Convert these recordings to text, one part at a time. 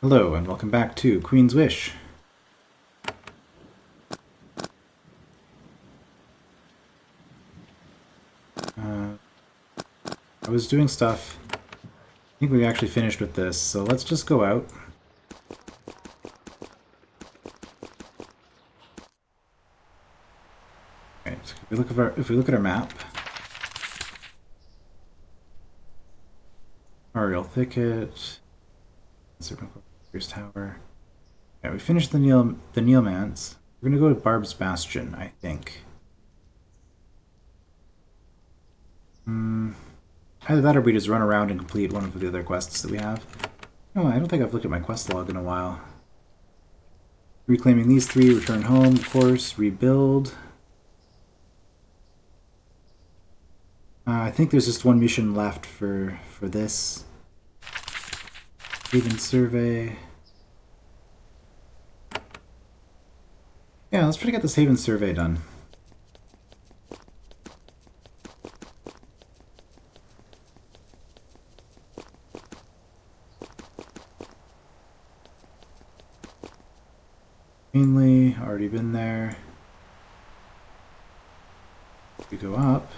Hello, and welcome back to Queen's Wish. I was doing stuff. I think we actually finished with this, so let's just go out. Okay, so if we look at our map, Ariel Thicket, Serpent's Tower. Yeah, we finished the Neilmans. We're gonna go to Barb's Bastion, I think. Either that or we just run around and complete one of the other quests that we have. No, I don't think I've looked at my quest log in a while. Reclaiming these three, return home, of course, rebuild. I think there's just one mission left for this. Haven survey. Yeah, let's try to get this Haven survey done. Mainly, already been there. We go up.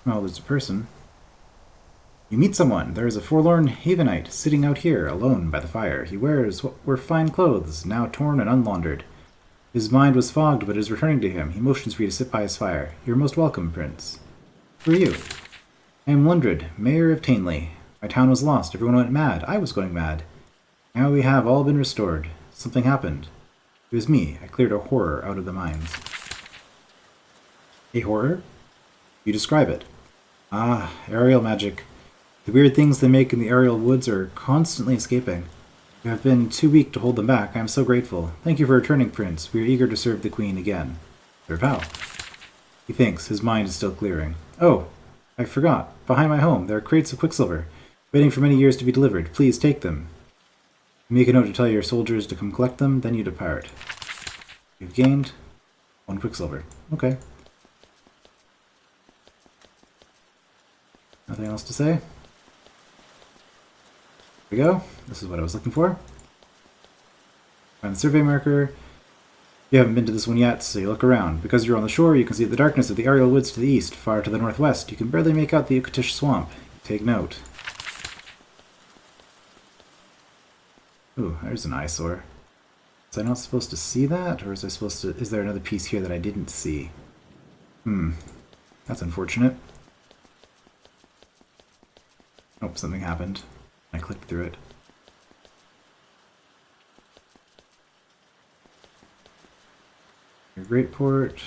Oh, there's a person. You meet someone. There is a forlorn Havenite sitting out here, alone by the fire. He wears what were fine clothes, now torn and unlaundered. His mind was fogged, but is returning to him. He motions for you to sit by his fire. You're most welcome, Prince. Who are you? I am Lundred, Mayor of Tainley. My town was lost. Everyone went mad. I was going mad. Now we have all been restored. Something happened. It was me. I cleared a horror out of the mines. A horror? You describe it. Ah, aerial magic. The weird things they make in the aerial woods are constantly escaping. You have been too weak to hold them back. I am so grateful. Thank you for returning, Prince. We are eager to serve the Queen again. Serve how? He thinks. His mind is still clearing. Oh, I forgot. Behind my home, there are crates of quicksilver, waiting for many years to be delivered. Please take them. Make a note to tell your soldiers to come collect them, then you depart. You've gained 1 quicksilver. Okay. Nothing else to say? Here we go. This is what I was looking for. Find the survey marker. You haven't been to this one yet, so you look around. Because you're on the shore, you can see the darkness of the aerial woods to the east. Far to the northwest, you can barely make out the Ukatish swamp. Take note. Ooh, there's an eyesore. Was I not supposed to see that? Or is I supposed to... Is there another piece here that I didn't see? That's unfortunate. Oh, something happened. I clicked through it. Greatport.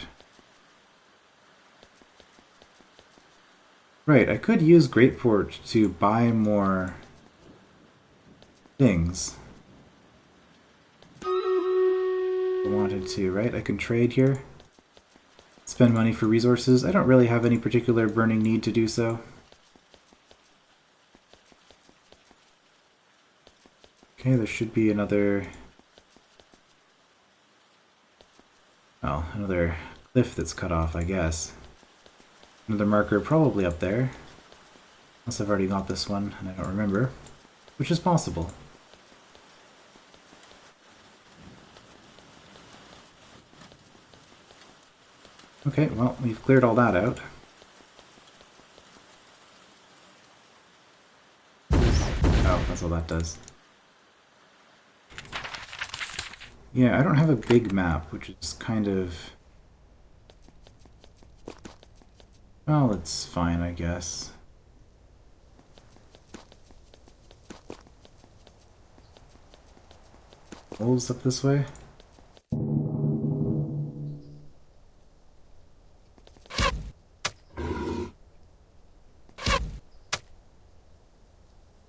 Right, I could use Greatport to buy more things. I wanted to, right? I can trade here. Spend money for resources. I don't really have any particular burning need to do so. Okay, there should be another... Oh, another cliff that's cut off, I guess. Another marker probably up there. Unless I've already got this one and I don't remember. Which is possible. Okay, well, we've cleared all that out. Oh, that's all that does. Yeah, I don't have a big map, which is kind of... Well, it's fine, I guess. Wolves up this way?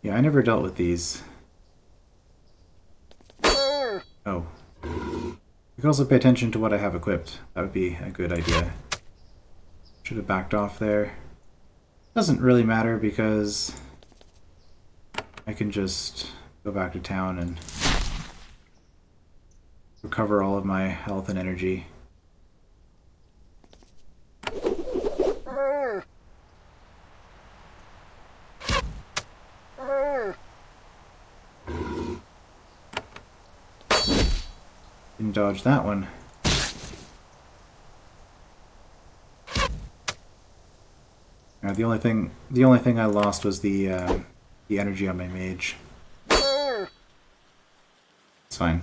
Yeah, I never dealt with these. Oh. You can also pay attention to what I have equipped. That would be a good idea. Should have backed off there. Doesn't really matter because I can just go back to town and recover all of my health and energy. Didn't dodge that one. The only thing I lost was the energy on my mage. It's fine.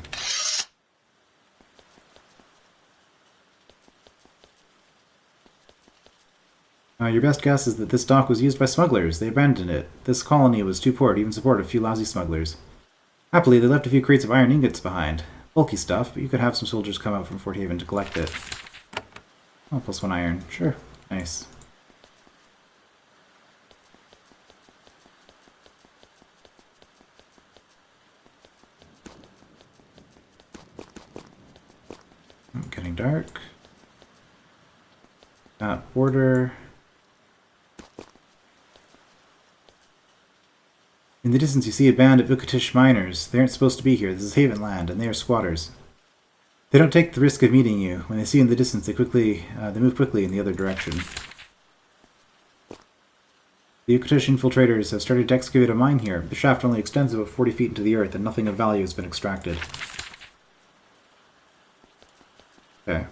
Your best guess is that this dock was used by smugglers. They abandoned it. This colony was too poor to even support a few lousy smugglers. Happily, they left a few crates of iron ingots behind. Bulky stuff, but you could have some soldiers come out from Fort Haven to collect it. Oh, +1 iron. Sure. Nice. Getting dark. Got border. In the distance you see a band of Ukatish miners. They aren't supposed to be here. This is Haven land, and they are squatters. They don't take the risk of meeting you. When they see you in the distance, they move quickly in the other direction. The Ukatish infiltrators have started to excavate a mine here. The shaft only extends about 40 feet into the earth, and nothing of value has been extracted. Okay.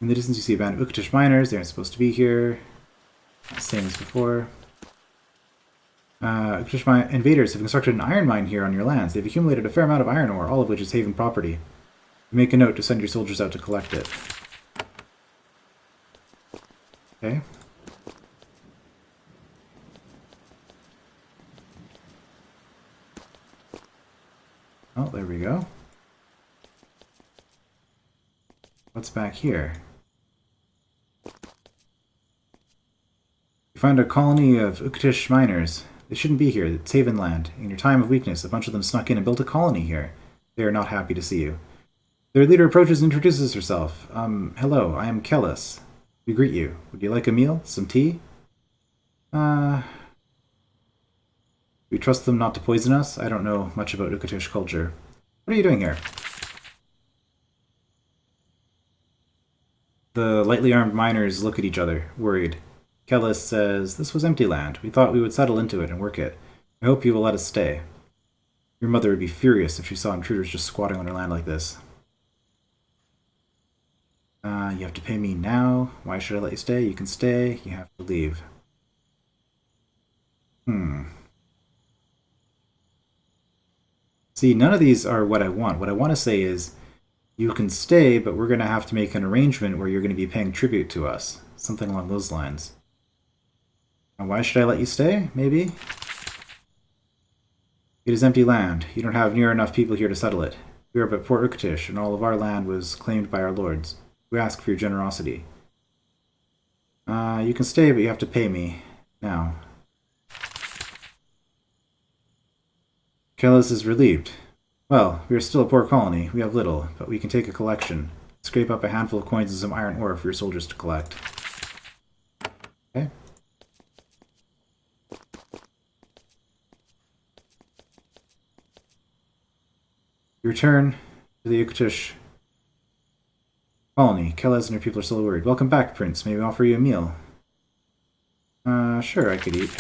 In the distance you see a band of Ukatish miners. They aren't supposed to be here. Same as before. Ukatish invaders have constructed an iron mine here on your lands. They've accumulated a fair amount of iron ore, all of which is Haven property. You make a note to send your soldiers out to collect it. Okay. Oh, there we go. What's back here? You find a colony of Ukatish miners. They shouldn't be here. It's Haven land. In your time of weakness, a bunch of them snuck in and built a colony here. They are not happy to see you. Their leader approaches and introduces herself. Hello, I am Kellis. We greet you. Would you like a meal? Some tea? We trust them not to poison us? I don't know much about Ukatish culture. What are you doing here? The lightly armed miners look at each other, worried. Kellis says, "This was empty land. We thought we would settle into it and work it. I hope you will let us stay." Your mother would be furious if she saw intruders just squatting on her land like this. You have to pay me now. Why should I let you stay? You can stay. You have to leave. See, none of these are what I want. What I want to say is, you can stay, but we're going to have to make an arrangement where you're going to be paying tribute to us. Something along those lines. And why should I let you stay? Maybe? It is empty land. You don't have near enough people here to settle it. We are but poor Ukatish, and all of our land was claimed by our lords. We ask for your generosity. You can stay, but you have to pay me. Now. Kellis is relieved. Well, we are still a poor colony. We have little, but we can take a collection. Scrape up a handful of coins and some iron ore for your soldiers to collect. Okay. You return to the Ukatish colony. Kellis and her people are still worried. Welcome back, Prince. May we offer you a meal? Sure, I could eat.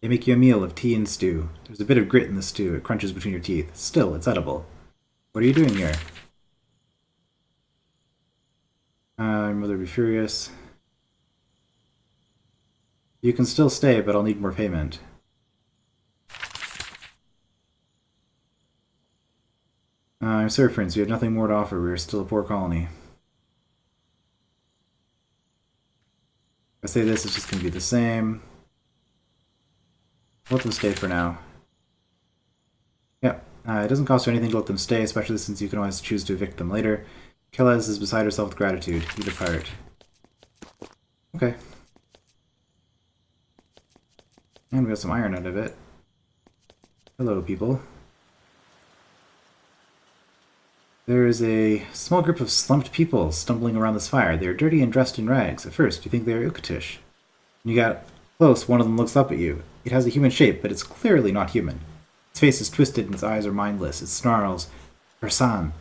They make you a meal of tea and stew. There's a bit of grit in the stew. It crunches between your teeth. Still, it's edible. What are you doing here? Your mother will be furious. You can still stay, but I'll need more payment. I'm sorry, Prince. We have nothing more to offer. We are still a poor colony. If I say this, it's just going to be the same. Let them stay for now. Yeah, it doesn't cost you anything to let them stay, especially since you can always choose to evict them later. Kellis is beside herself with gratitude. You depart. Okay. And we got some iron out of it. Hello, people. There is a small group of slumped people stumbling around this fire. They are dirty and dressed in rags. At first, you think they are Ukatish. When you get close, one of them looks up at you. It has a human shape, but it's clearly not human. Its face is twisted and its eyes are mindless. It snarls, "Person."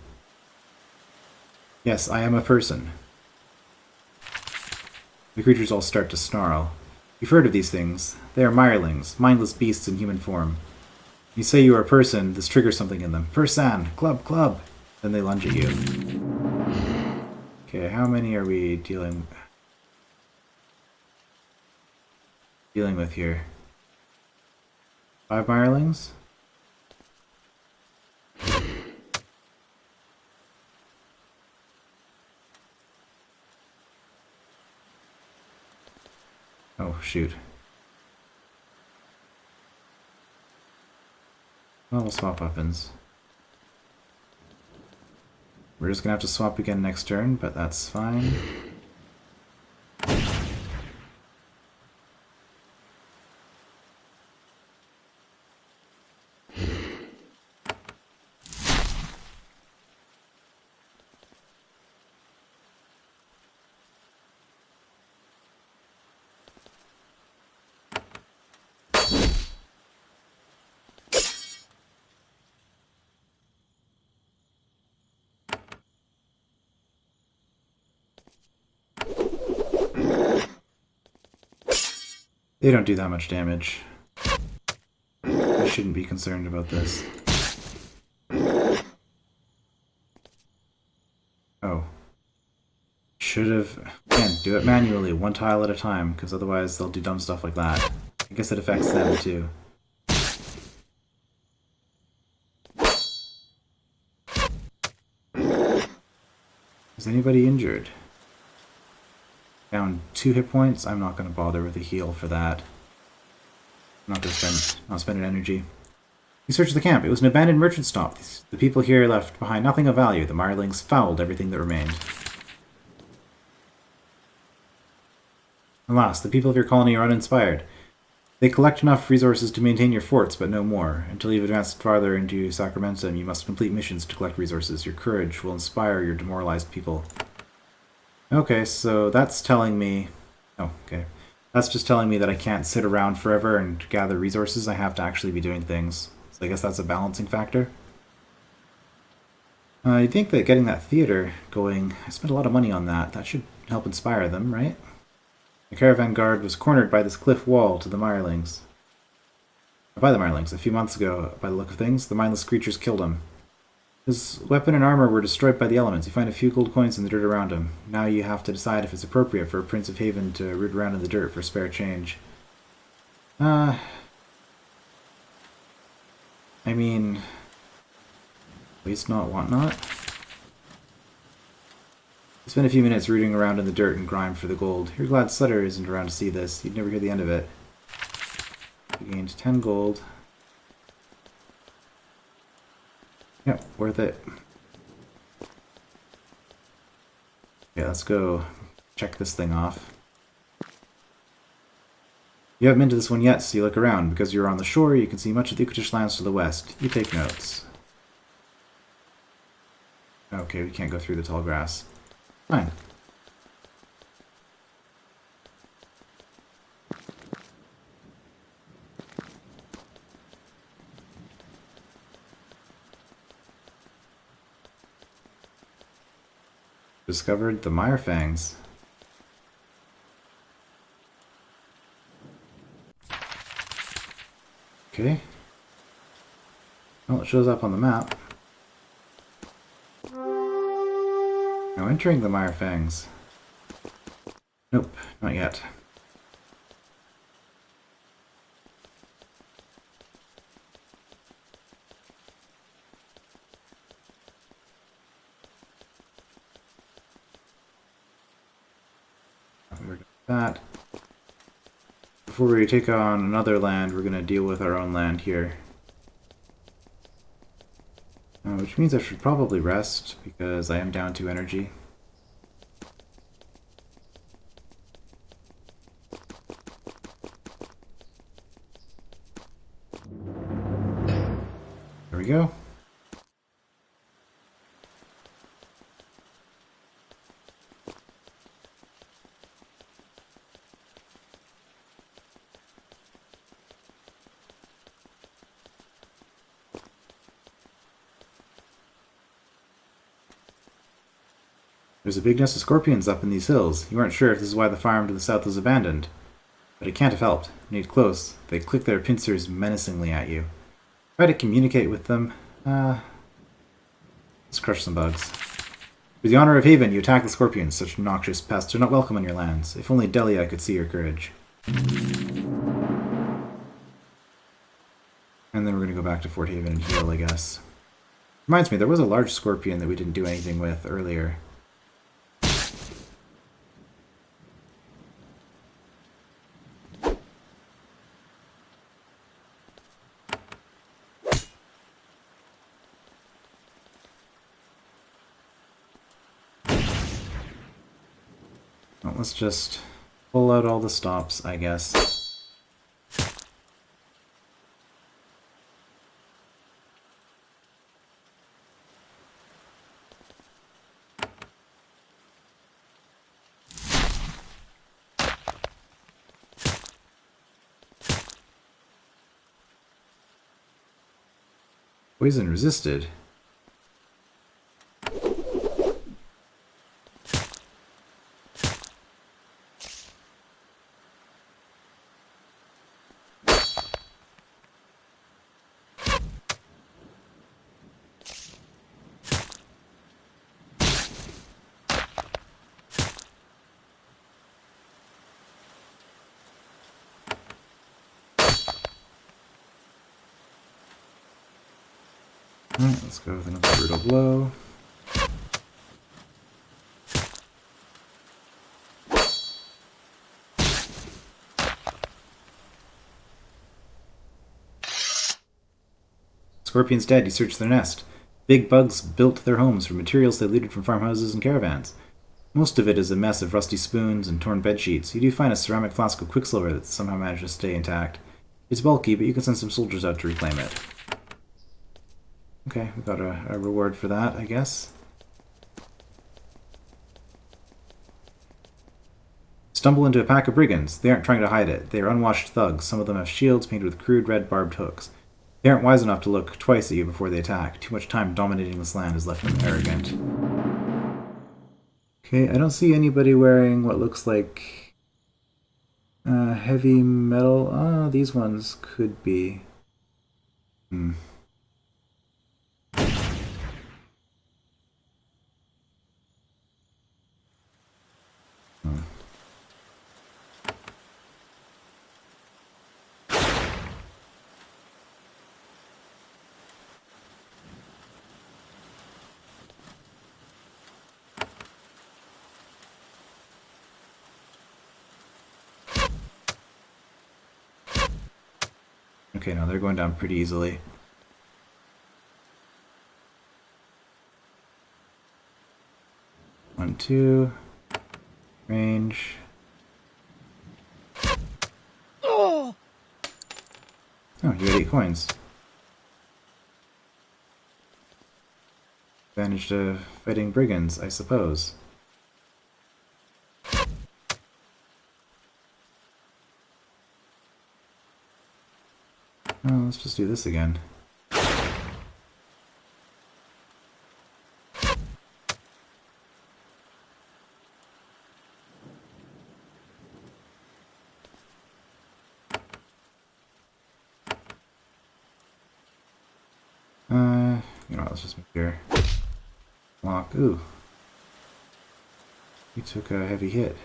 Yes, I am a person. The creatures all start to snarl. You've heard of these things. They are mirelings, mindless beasts in human form. You say you are a person, this triggers something in them. Person! Club! Club! Then they lunge at you. Okay, how many are we dealing with here? 5 mirelings? Oh, shoot. Well, we'll swap weapons. We're just gonna have to swap again next turn, but that's fine. They don't do that much damage. I shouldn't be concerned about this. Oh. Should have... Man, do it manually, one tile at a time, because otherwise they'll do dumb stuff like that. I guess it affects them too. Is anybody injured? Down 2 hit points? I'm not going to bother with a heal for that. I'm not going to spend an energy. You searched the camp. It was an abandoned merchant stop. The people here left behind nothing of value. The mirelings fouled everything that remained. Alas, the people of your colony are uninspired. They collect enough resources to maintain your forts, but no more. Until you've advanced farther into Sacramentum, you must complete missions to collect resources. Your courage will inspire your demoralized people. Okay, so that's telling me... Oh, okay. That's just telling me that I can't sit around forever and gather resources. I have to actually be doing things. So I guess that's a balancing factor. You'd think that getting that theater going... I spent a lot of money on that. That should help inspire them, right? The caravan guard was cornered by this cliff wall to the mirelings. By the mirelings. A few months ago, by the look of things, the mindless creatures killed him. His weapon and armor were destroyed by the elements. You find a few gold coins in the dirt around him. Now you have to decide if it's appropriate for a Prince of Haven to root around in the dirt for spare change. I mean... Waste not, want not? Spend a few minutes rooting around in the dirt and grime for the gold. You're glad Sutter isn't around to see this. You'd never hear the end of it. You gained 10 gold. Yep, worth it. Okay, let's go check this thing off. You haven't been to this one yet, so you look around. Because you're on the shore, you can see much of the Ucatish lands to the west. You take notes. Okay, we can't go through the tall grass. Fine. Discovered the Mirefangs. Okay. Well, it shows up on the map. Now entering the Mirefangs. Nope, not yet. We're done with that. Before we take on another land, we're going to deal with our own land here. Which means I should probably rest, because I am down 2 energy. There we go. There's a big nest of scorpions up in these hills. You weren't sure if this is why the farm to the south was abandoned. But it can't have helped. When you get close, they click their pincers menacingly at you. Try to communicate with them. Let's crush some bugs. For the honor of Haven, you attack the scorpions. Such noxious pests are not welcome on your lands. If only Delia could see your courage. And then we're going to go back to Fort Haven and heal, I guess. Reminds me, there was a large scorpion that we didn't do anything with earlier. Well, let's just pull out all the stops, I guess. Poison resisted. Alright, let's go with another brutal blow. Scorpion's dead. You search their nest. Big bugs built their homes from materials they looted from farmhouses and caravans. Most of it is a mess of rusty spoons and torn bed sheets. You do find a ceramic flask of quicksilver that somehow managed to stay intact. It's bulky, but you can send some soldiers out to reclaim it. Okay, we got a reward for that, I guess. Stumble into a pack of brigands. They aren't trying to hide it. They are unwashed thugs. Some of them have shields painted with crude red barbed hooks. They aren't wise enough to look twice at you before they attack. Too much time dominating this land has left them arrogant. Okay, I don't see anybody wearing what looks like heavy metal. Oh, these ones could be. Okay, no, they're going down pretty easily. One, two. Range. Oh, you had 8 coins. Advantage to fighting brigands, I suppose. Oh, let's just do this again. You know what, let's just make sure. Lock. Ooh. He took a heavy hit.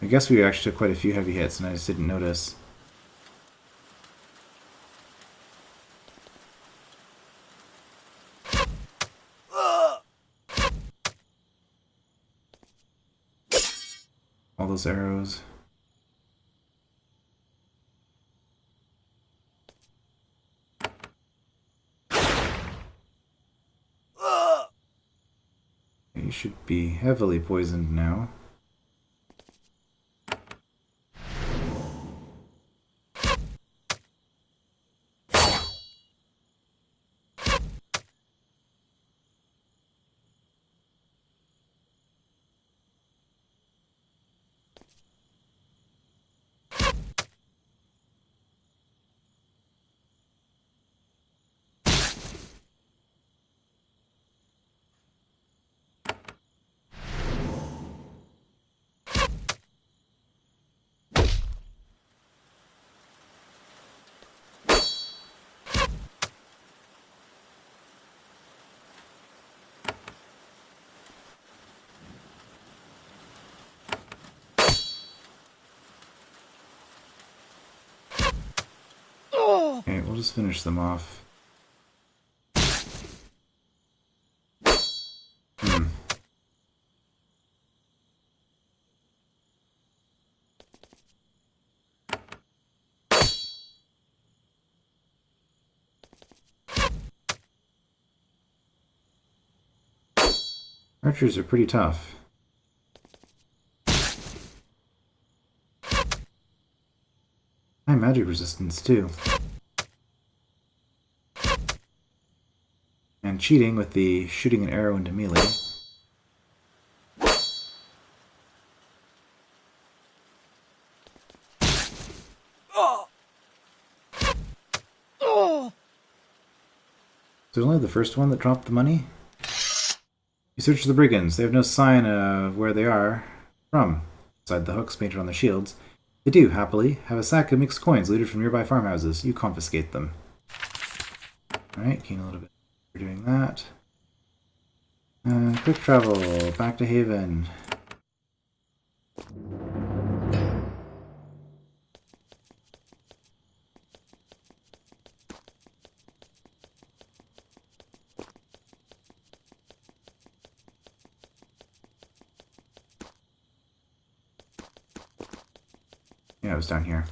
I guess we actually took quite a few heavy hits and I just didn't notice. All those arrows. You should be heavily poisoned now. Okay, we'll just finish them off. Archers are pretty tough. High magic resistance, too. And cheating with the shooting an arrow into melee. So only the first one that dropped the money? You search the brigands. They have no sign of where they are from. Beside the hooks painted on their shields. They do, happily, have a sack of mixed coins looted from nearby farmhouses. You confiscate them. Alright, gain a little bit for doing that. Quick travel, back to Haven. Yeah, it was down here.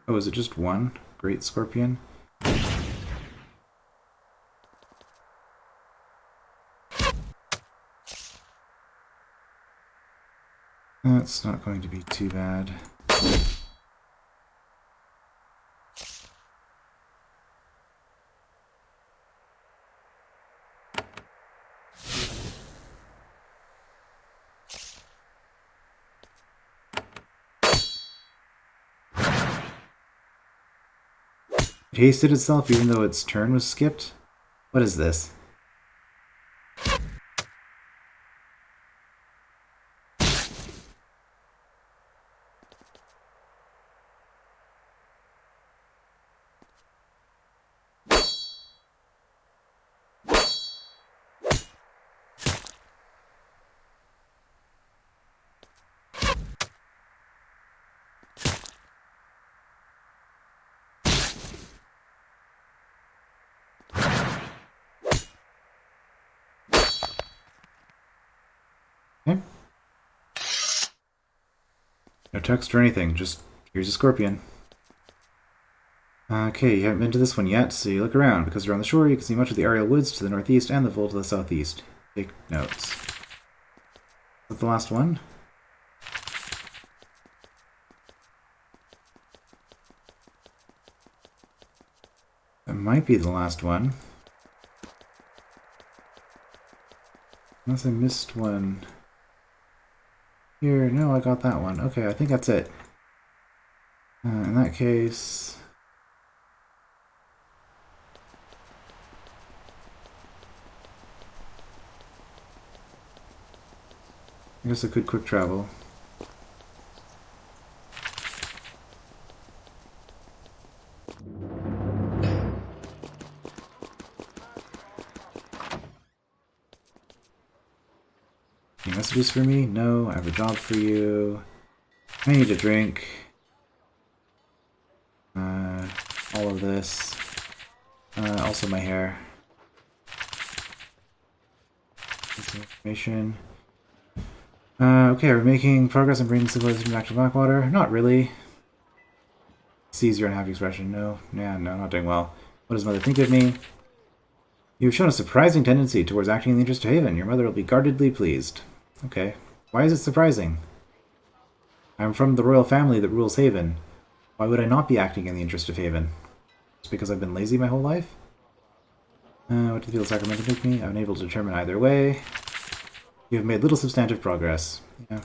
Oh, is it just one? Great Scorpion? That's not going to be too bad. It hasted itself even though its turn was skipped? What is this? Okay. No text or anything, just here's a scorpion. Okay, you haven't been to this one yet, so you look around. Because you're on the shore, you can see much of the aerial woods to the northeast and the Vol to the southeast. Take notes. Is that the last one? That might be the last one. Unless I missed one. Here, no, I got that one. Okay, I think that's it. In that case... I guess I could quick travel. Any messages for me? No, I have a job for you. I need a drink. All of this. Also my hair. This information. Okay, are we making progress on bringing civilization back to Blackwater? Not really. Sees your unhappy expression. No, yeah, no, not doing well. What does Mother think of me? You've shown a surprising tendency towards acting in the interest of Haven. Your mother will be guardedly pleased. Okay. Why is it surprising? I'm from the royal family that rules Haven. Why would I not be acting in the interest of Haven? Just because I've been lazy my whole life? What do the people of Sacramento think me? I'm unable to determine either way. You have made little substantive progress. Yeah.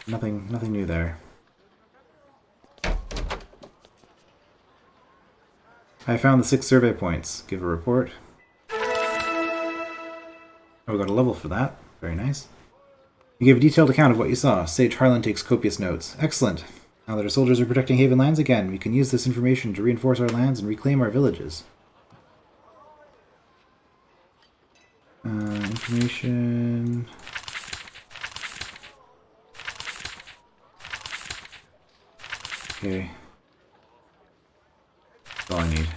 Nothing new there. I found the 6 survey points. Give a report. Oh, we got a level for that. Very nice. You give a detailed account of what you saw. Sage Harlan takes copious notes. Excellent. Now that our soldiers are protecting Haven lands again, we can use this information to reinforce our lands and reclaim our villages. Information. Okay. That's all I need.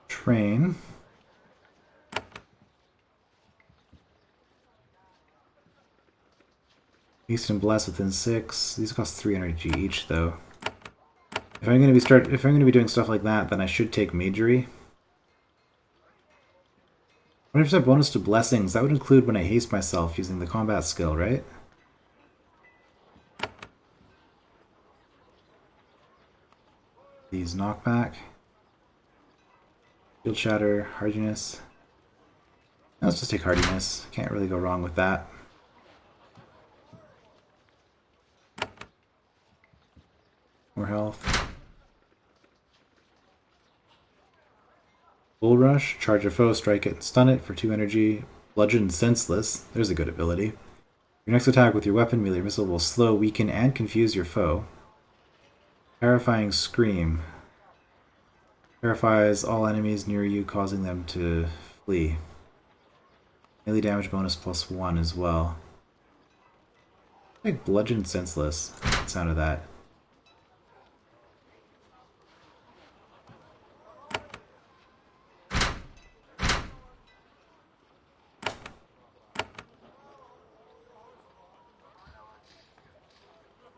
Train. Haste and Bless within 6. These cost 3 energy each, though. If I'm gonna be doing stuff like that, then I should take Majory. 100% bonus to blessings. That would include when I haste myself using the combat skill, right? These knockback. Shield shatter, hardiness. Let's just take hardiness. Can't really go wrong with that. More health. Bull Rush, charge a foe, strike it, and stun it for 2 energy. Bludgeon Senseless, there's a good ability. Your next attack with your weapon, melee or missile will slow, weaken, and confuse your foe. Terrifying Scream. Terrifies all enemies near you, causing them to flee. Melee damage bonus +1 as well. I think Bludgeon Senseless. The sound of that.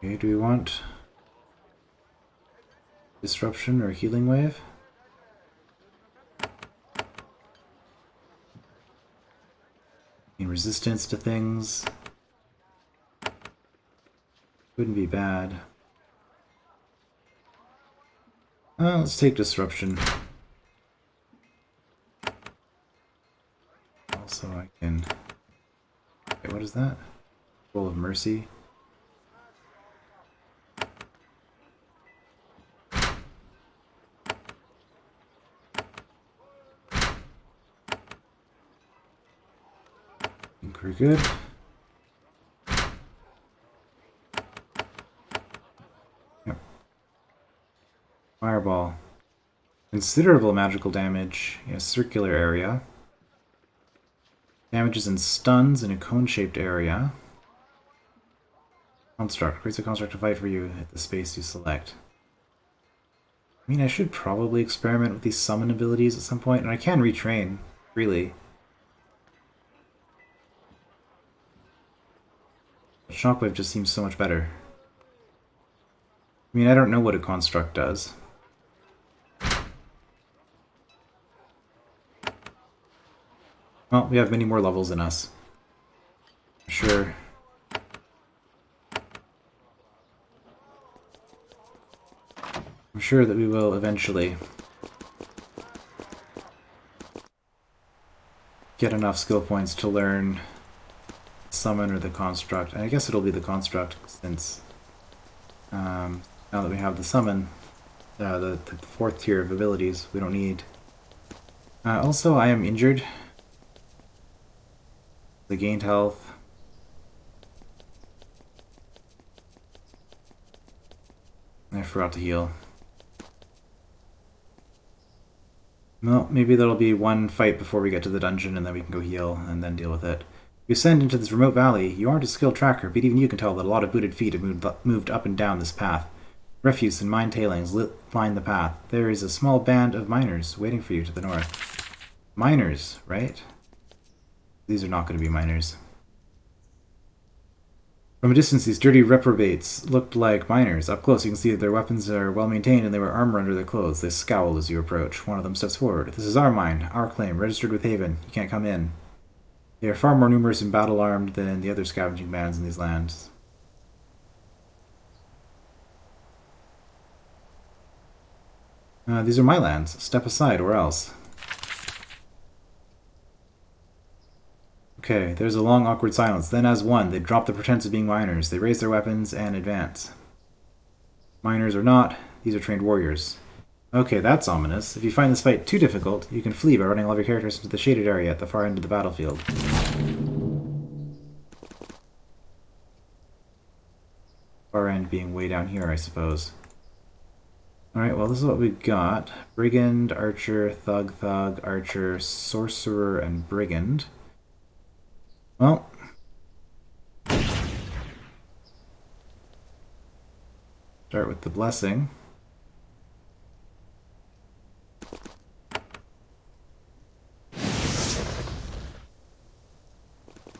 Okay, do we want Disruption or Healing Wave? Resistance to things. Wouldn't be bad. Let's take Disruption. Also, I can... Wait, what is that? Roll of Mercy. We're good. Yep. Fireball. Considerable magical damage in a circular area. Damages and stuns in a cone-shaped area. Construct. Creates a construct to fight for you at the space you select. I mean, I should probably experiment with these summon abilities at some point, and I can retrain, really. Shockwave just seems so much better. I mean, I don't know what a construct does. Well, we have many more levels in us. Sure. I'm sure that we will eventually get enough skill points to learn summon or the construct. And I guess it'll be the construct since now that we have the summon, the 4th tier of abilities, we don't need. Also, I am injured. The gained health. I forgot to heal. Well, maybe there'll be one fight before we get to the dungeon and then we can go heal and then deal with it. You ascend into this remote valley. You aren't a skilled tracker, but even you can tell that a lot of booted feet have moved up and down this path. Refuse and mine tailings line the path. There is a small band of miners waiting for you to the north. Miners, right? These are not going to be miners. From a distance, these dirty reprobates looked like miners. Up close, you can see that their weapons are well maintained and they wear armor under their clothes. They scowl as you approach. One of them steps forward. This is our mine, our claim, registered with Haven. You can't come in. They are far more numerous and battle-armed than the other scavenging bands in these lands. These are my lands. Step aside, or else. Okay, there's a long, awkward silence. Then, as one, they drop the pretense of being miners. They raise their weapons and advance. Miners or not, these are trained warriors. Okay, that's ominous. If you find this fight too difficult, you can flee by running all of your characters into the shaded area at the far end of the battlefield. Far end being way down here, I suppose. Alright, well this is what we got. Brigand, Archer, Thug, Archer, Sorcerer, and Brigand. Well, start with the Blessing.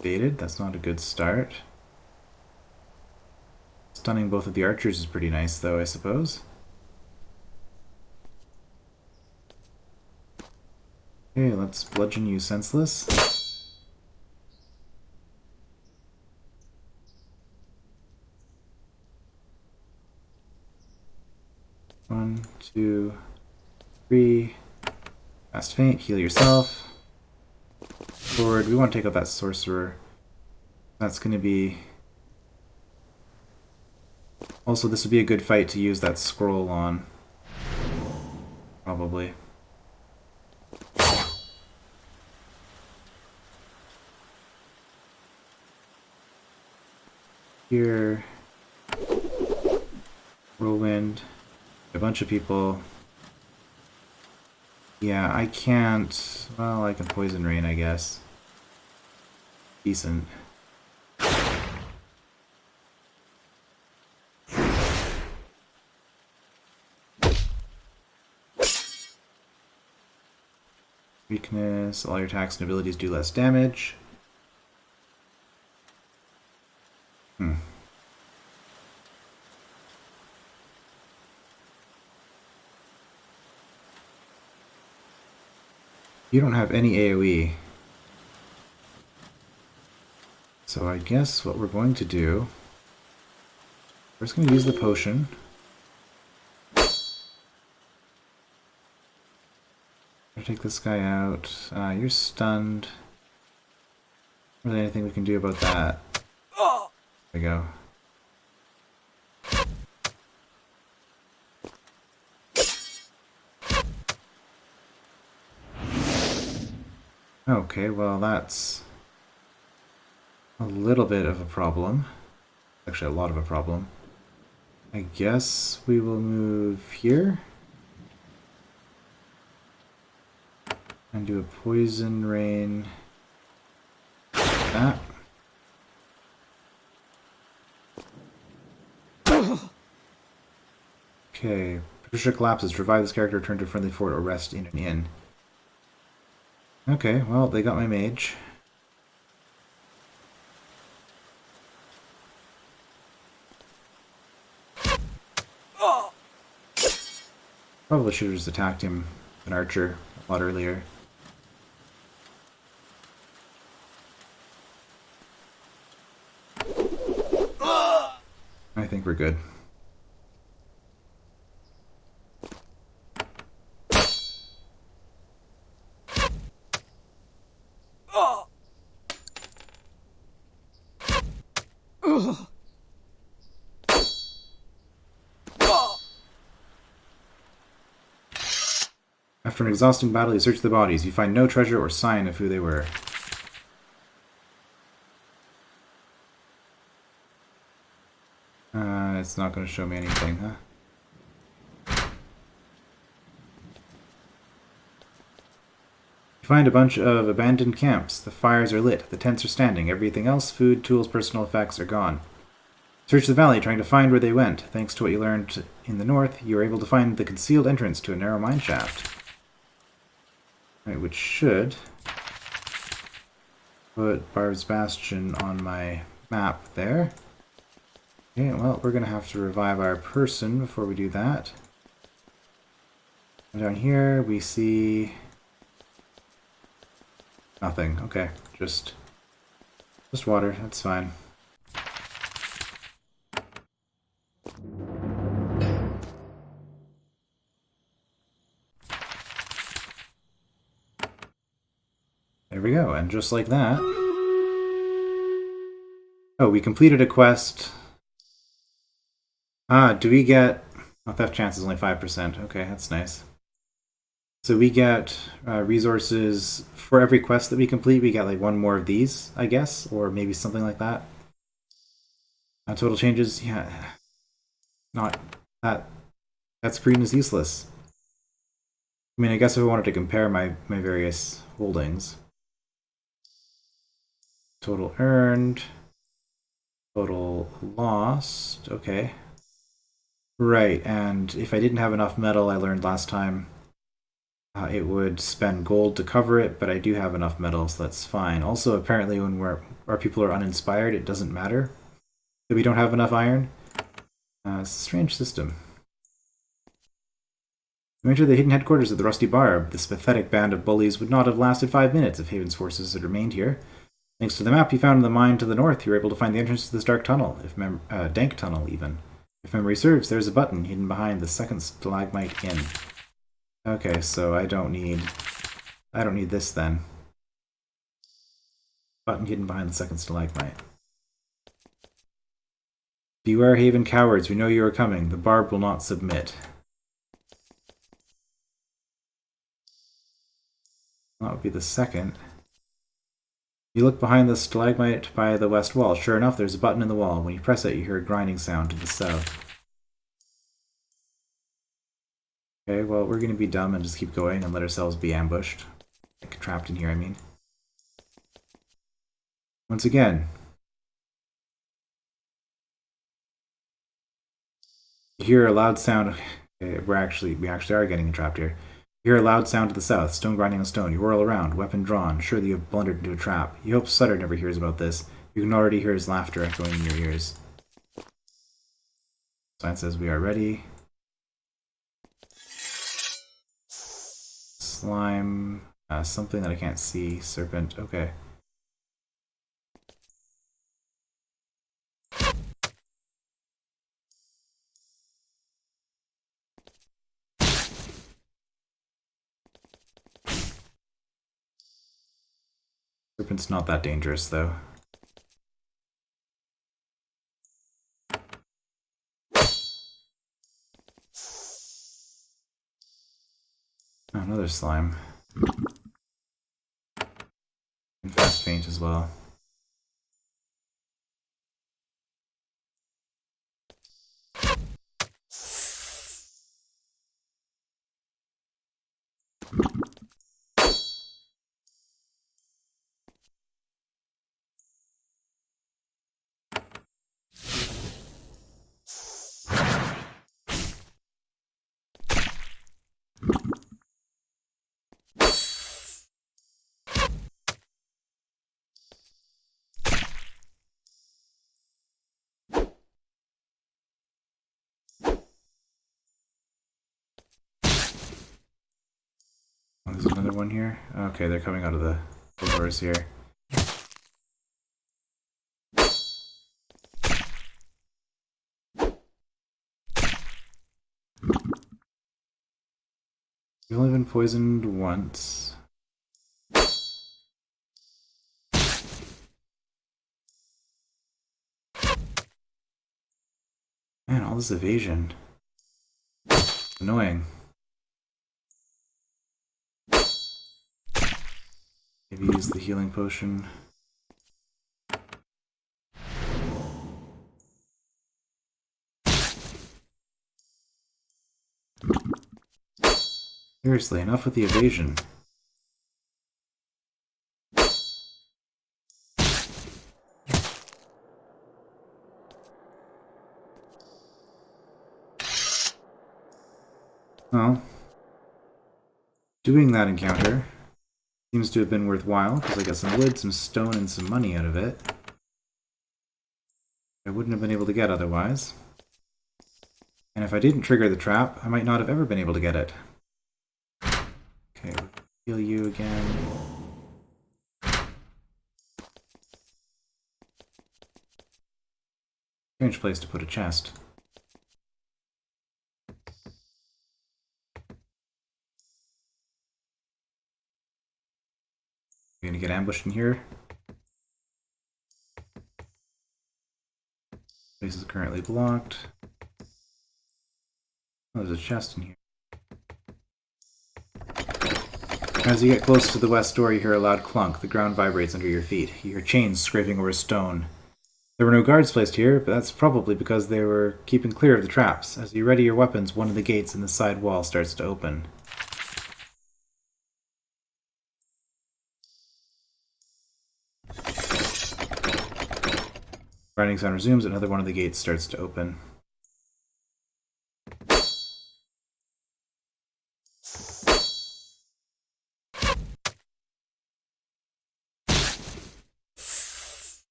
Baited, that's not a good start. Stunning both of the archers is pretty nice though, I suppose. Okay, let's bludgeon you senseless. One, two, three. Fast faint, heal yourself. Forward, we want to take out that sorcerer. That's going to be... Also, this would be a good fight to use that scroll on. Probably. Here. Whirlwind. A bunch of people. Yeah, I can't... Well, I can Poison Rain, I guess. Decent. Weakness. All your attacks and abilities do less damage. You don't have any AoE. So I guess what we're going to do... We're just going to use the potion. Take this guy out. You're stunned. Not really anything we can do about that. There we go. Okay, well that's a little bit of a problem. Actually, a lot of a problem. I guess we will move here. And do a Poison Rain. That. Okay. Patricia collapses. Revive this character, return to a friendly fort, or rest in an inn. Okay, well, they got my mage. Probably should have just attacked him, an archer, a lot earlier. I think we're good. After an exhausting battle, you search the bodies. You find no treasure or sign of who they were. It's not going to show me anything, huh? You find a bunch of abandoned camps. The fires are lit. The tents are standing. Everything else, food, tools, personal effects, are gone. Search the valley, trying to find where they went. Thanks to what you learned in the north, you were able to find the concealed entrance to a narrow mine shaft. Right, which should put Barb's Bastion on my map there. Okay, well, we're going to have to revive our person before we do that. And down here, we see... nothing. Okay, just water. That's fine. There we go, and just like that... Oh, we completed a quest... do we get... Oh, theft chance is only 5%. Okay, that's nice. So we get resources for every quest that we complete. We get like one more of these, I guess, or maybe something like that. Total changes, yeah, not that That screen is useless. I mean, I guess if I wanted to compare my various holdings. Total earned. Total lost. Okay. Right, and if I didn't have enough metal, I learned last time, it would spend gold to cover it, but I do have enough metal, so that's fine. Also, apparently when our people are uninspired, it doesn't matter that we don't have enough iron. It's a strange system. We entered the hidden headquarters of the Rusty Barb. This pathetic band of bullies would not have lasted 5 minutes if Haven's forces had remained here. Thanks to the map you found in the mine to the north, you were able to find the entrance to this dark tunnel, dank tunnel even. If memory serves, there's a button hidden behind the second stalagmite in. Okay, so I don't need this then. Button hidden behind the second stalagmite. Beware, Haven cowards, we know you are coming. The Barb will not submit. That would be the second. You look behind the stalagmite by the west wall. Sure enough, there's a button in the wall. When you press it, you hear a grinding sound to the south. Okay, well, we're going to be dumb and just keep going and let ourselves be ambushed. Like, trapped in here, I mean. Once again. You hear a loud sound. Okay, we actually are getting trapped here. You hear a loud sound to the south, stone grinding on stone. You whirl around, weapon drawn. Surely you have blundered into a trap. You hope Sutter never hears about this. You can already hear his laughter echoing in your ears. Sign says we are ready. Slime. Something that I can't see. Serpent. Okay. Serpent's not that dangerous, though. Oh, another slime. And fast faint as well. Oh, there's another one here. Okay, they're coming out of the doors here. You've only been poisoned once. Man, all this evasion. Annoying. Maybe use the healing potion. Seriously, enough with the evasion. Well, doing that encounter seems to have been worthwhile, because I got some wood, some stone, and some money out of it. I wouldn't have been able to get otherwise. And if I didn't trigger the trap, I might not have ever been able to get it. Okay, heal you again. Strange place to put a chest. We're gonna get ambushed in here. Place is currently blocked. Oh, there's a chest in here. As you get close to the west door, you hear a loud clunk. The ground vibrates under your feet. You hear chains scraping over stone. There were no guards placed here, but that's probably because they were keeping clear of the traps. As you ready your weapons, one of the gates in the side wall starts to open. Grinding sound resumes, another one of the gates starts to open.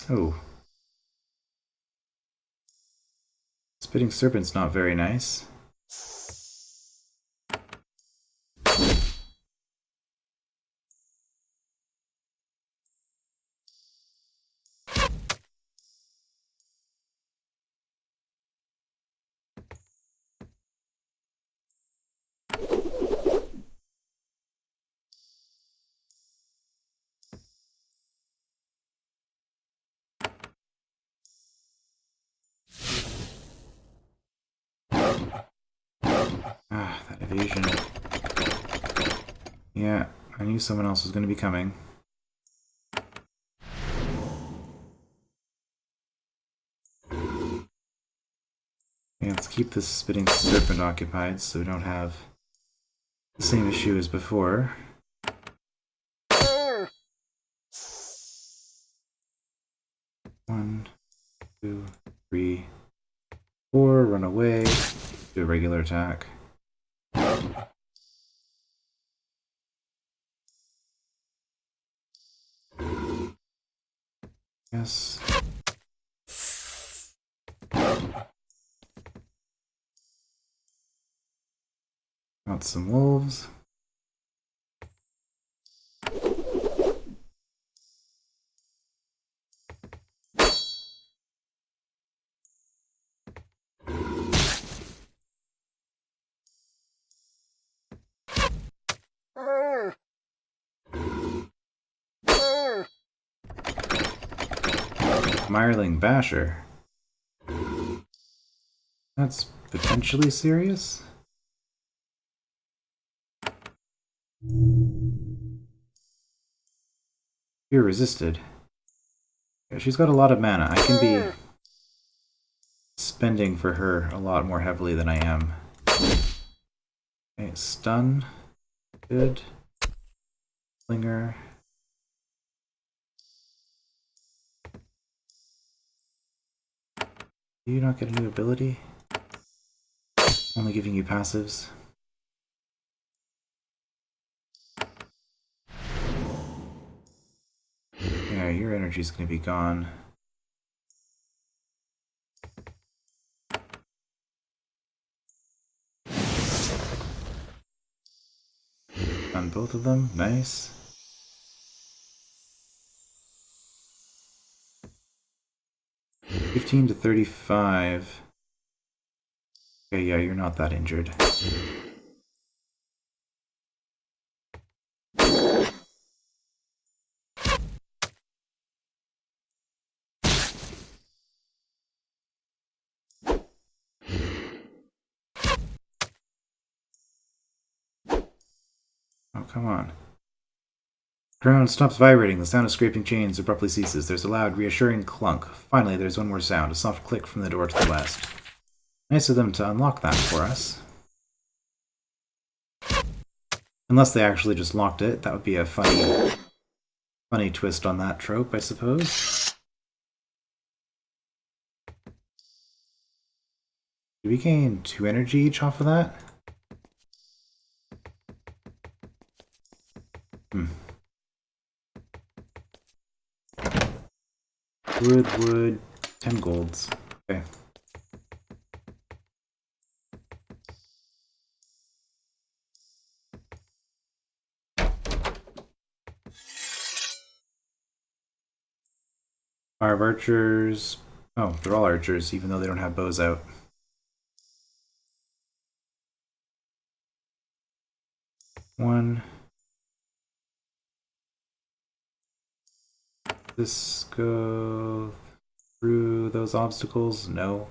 Oh. Spitting serpent's not very nice. Ah, that evasion. Yeah, I knew someone else was going to be coming. Yeah, let's keep this spitting serpent occupied so we don't have the same issue as before. One, two, three, four. Run away. Do a regular attack. Yes. Got some wolves. Mirling Basher. That's potentially serious. You're resisted. Yeah, she's got a lot of mana. I can be spending for her a lot more heavily than I am. Okay, stun. Good. Slinger. Do you not get a new ability? Only giving you passives. Yeah, your energy's gonna be gone. On both of them, nice. $15 to $35. Okay, yeah, you're not that injured. Oh, come on. Ground stops vibrating. The sound of scraping chains abruptly ceases. There's a loud, reassuring clunk. Finally, there's one more sound, a soft click from the door to the west. Nice of them to unlock that for us. Unless they actually just locked it. That would be a funny twist on that trope, I suppose. Did we gain 2 energy each off of that? Wood, 10 golds. Okay. Our archers. Oh, they're all archers, even though they don't have bows out. One. This go through those obstacles? No.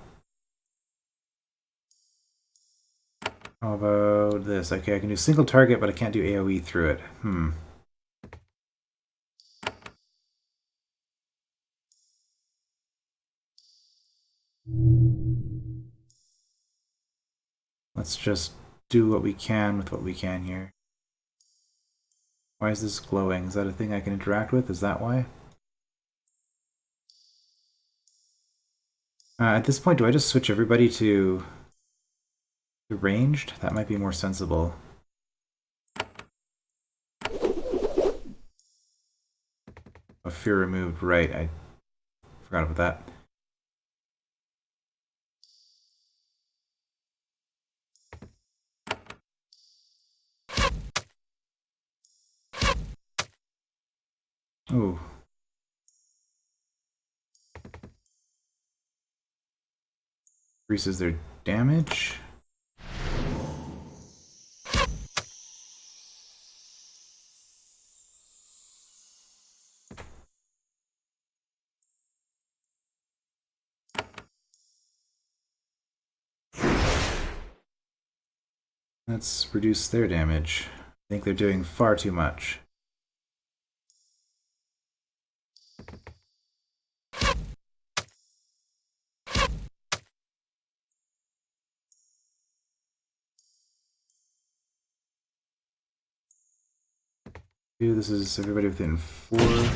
How about this? Okay, I can do single target, but I can't do AoE through it. Let's just do what we can with what we can here. Why is this glowing? Is that a thing I can interact with? Is that why? At this point, do I just switch everybody to ranged? That might be more sensible. Oh, fear removed, right. I forgot about that. Ooh. Increases their damage. Let's reduce their damage. I think they're doing far too much. This is everybody within 4. 1,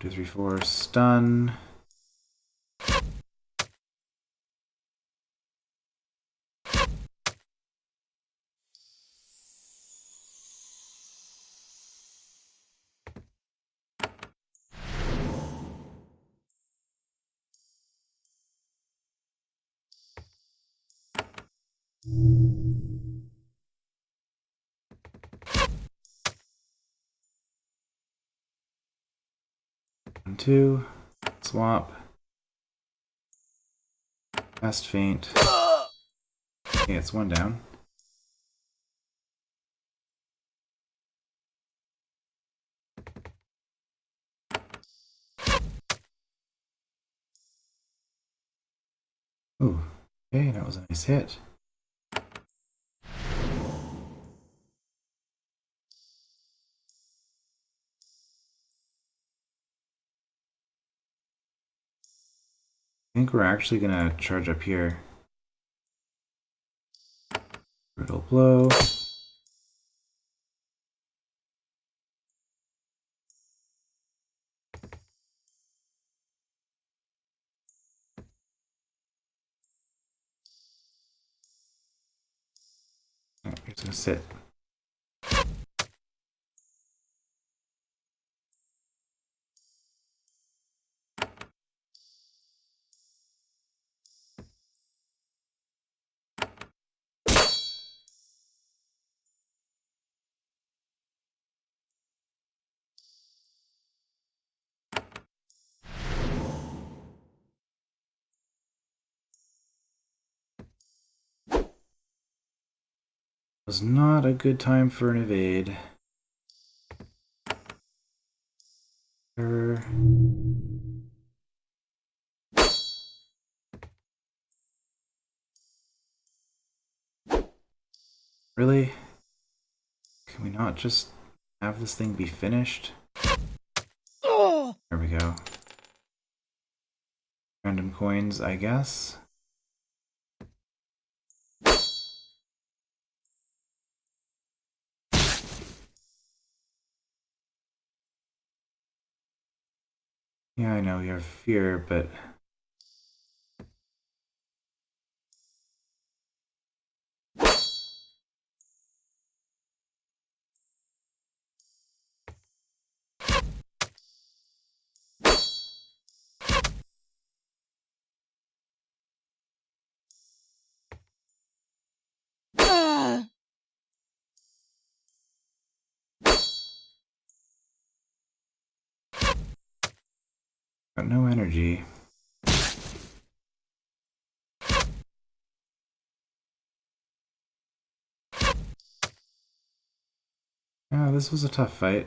2, 3, 4. Stun. One, 2. Swap. Fast faint. Okay, it's 1 down. Ooh. Okay, that was a nice hit. I think we're actually gonna charge up here. Brutal blow. Oh, he's gonna sit. Was not a good time for an evade. Really? Can we not just have this thing be finished? There we go. Random coins, I guess. Yeah, I know you have fear, but... got no energy. Yeah, this was a tough fight.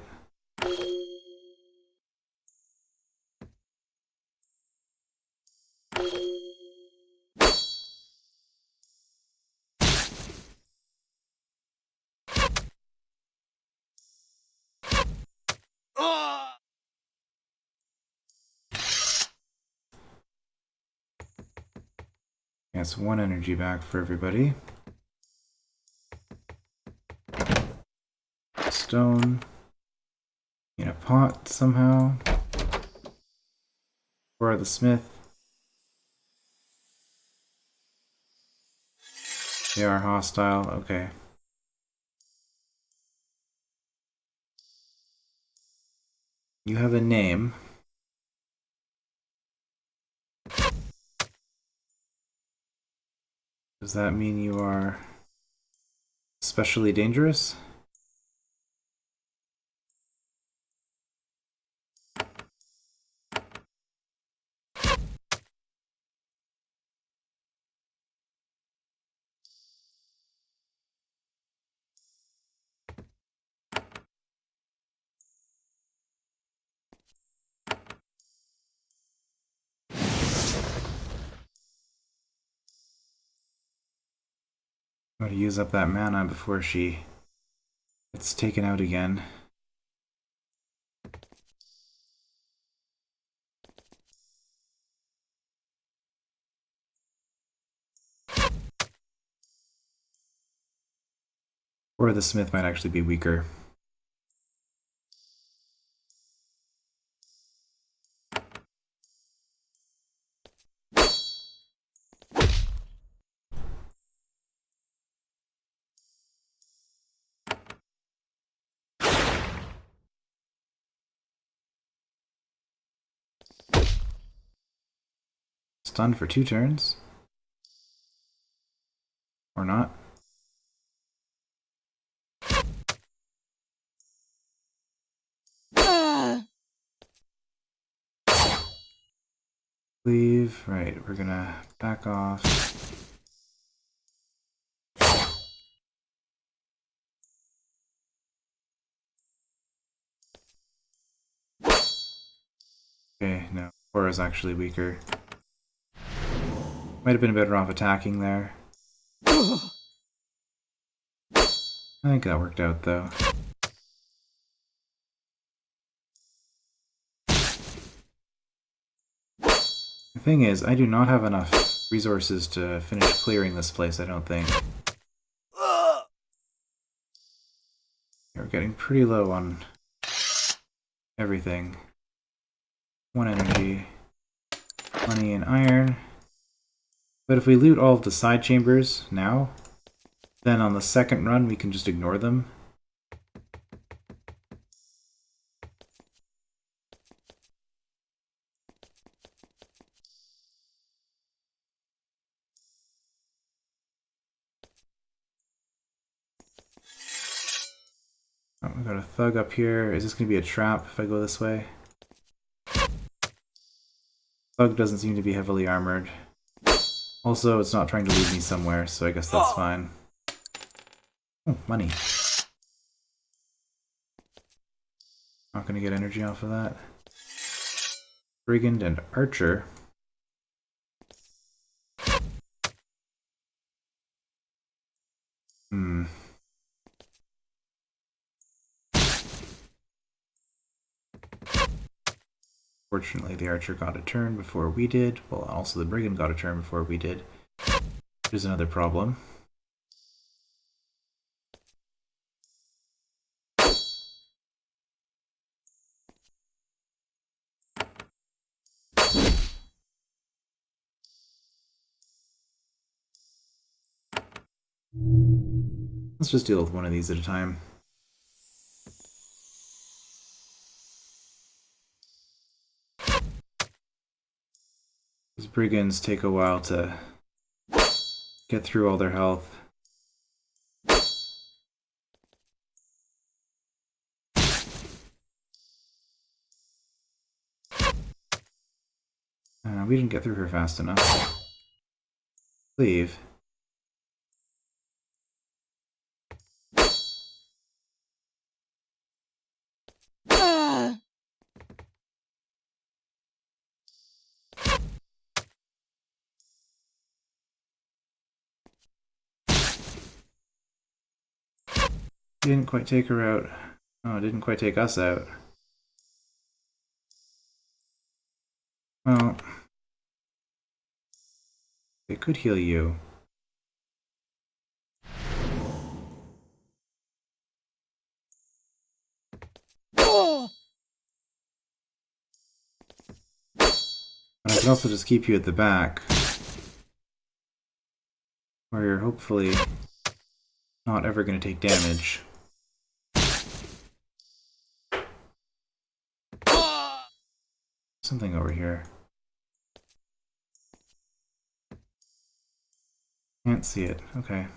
That's one energy back for everybody. Stone in a pot somehow. Or the smith. They are hostile. Okay. You have a name. Does that mean you are especially dangerous? Gotta use up that mana before she gets taken out again. Or the smith might actually be weaker. Stunned for 2 turns. Or not. Leave. Right, we're gonna back off. Okay, no. Aura's actually weaker. Might have been better off attacking there. I think that worked out though. The thing is, I do not have enough resources to finish clearing this place, I don't think. We're getting pretty low on everything. 1 energy, money and iron. But if we loot all of the side chambers now, then on the second run we can just ignore them. Oh, we got a thug up here. Is this going to be a trap if I go this way? Thug doesn't seem to be heavily armored. Also, it's not trying to lead me somewhere, so I guess that's fine. Oh, money. Not going to get energy off of that. Brigand and Archer. Fortunately, the Archer got a turn before we did. Well, also the Brigand got a turn before we did. Which is another problem. Let's just deal with one of these at a time. These Brigands take a while to get through all their health. We didn't get through her fast enough. Leave. Didn't quite take her out. Oh, it didn't quite take us out. Well, they could heal you. But I could also just keep you at the back, where you're hopefully not ever going to take damage. Something over here. Can't see it. Okay.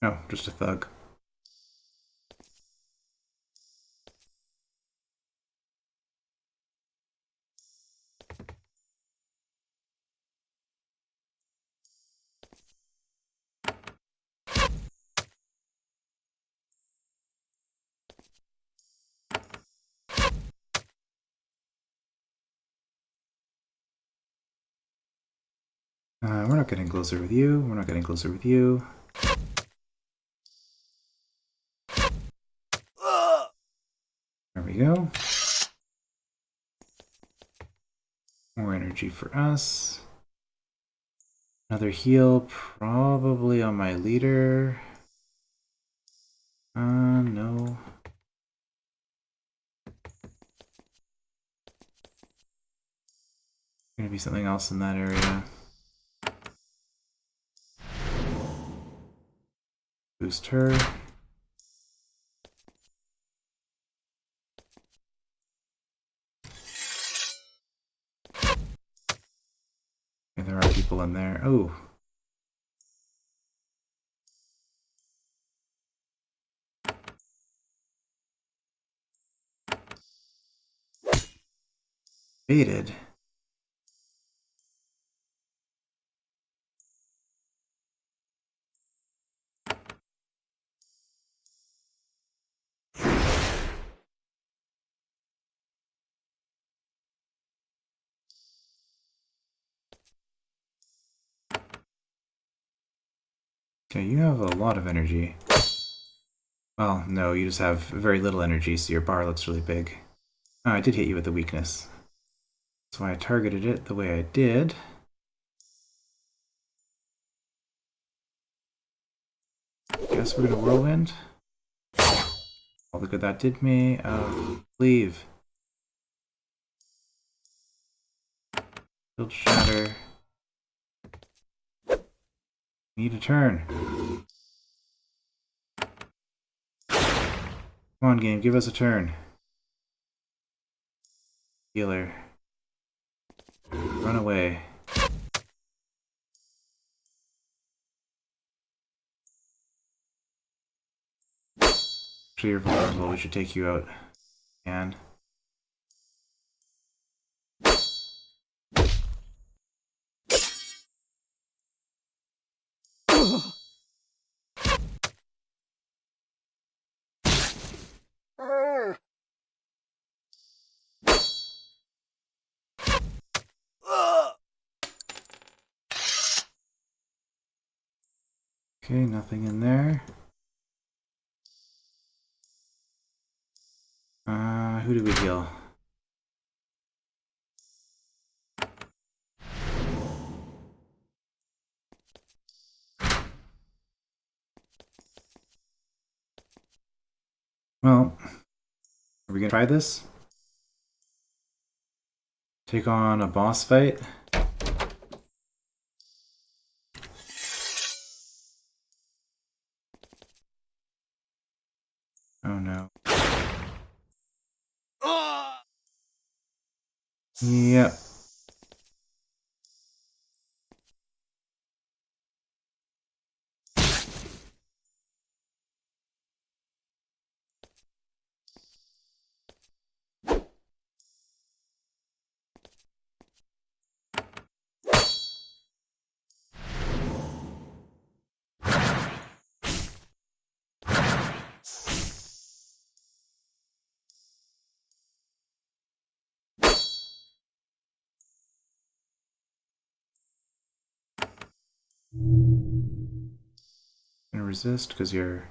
No, just a thug. We're not getting closer with you. We're not getting closer with you. There we go. More energy for us. Another heal, probably on my leader. No. Gonna be something else in that area. Boost her. Okay, there are people in there. Oh. Baited. Okay, you have a lot of energy. Well, no, you just have very little energy, so your bar looks really big. Oh, I did hit you with the weakness. That's why I targeted it the way I did. Guess we're gonna whirlwind. All the good that did me. Leave. Field shatter. Need a turn. Come on, game, give us a turn. Healer. Run away. Actually, you're vulnerable. We should take you out. And okay, nothing in there. Who did we heal? Well, are we gonna try this? Take on a boss fight? Oh no. Yep. resist because you're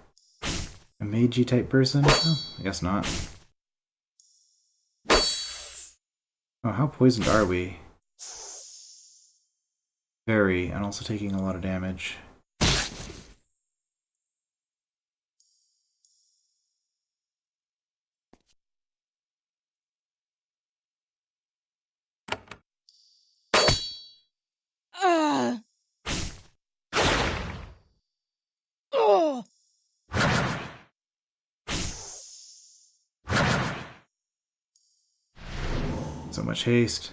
a magey type person? Oh, I guess not. Oh, how poisoned are we? Very, and also taking a lot of damage. So much haste.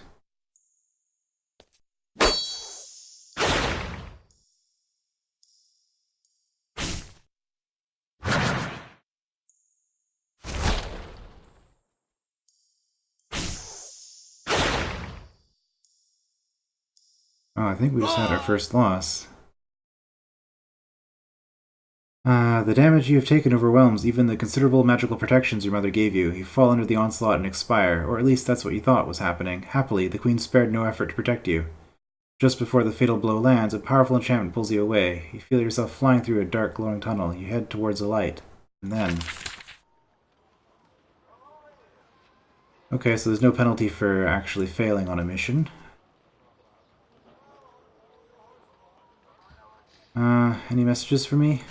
Oh, I think we just had our first loss. The damage you have taken overwhelms even the considerable magical protections your mother gave you. You fall under the onslaught and expire, or at least that's what you thought was happening. Happily, the queen spared no effort to protect you. Just before the fatal blow lands, a powerful enchantment pulls you away. You feel yourself flying through a dark, glowing tunnel. You head towards a light. And then... Okay, so there's no penalty for actually failing on a mission. Any messages for me?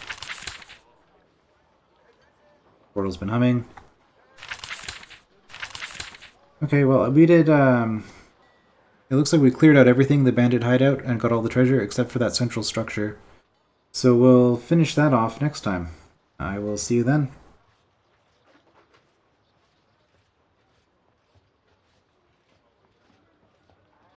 Portal's been humming. Okay, well, we did, it looks like we cleared out everything, the bandit hideout, and got all the treasure except for that central structure. So we'll finish that off next time. I will see you then.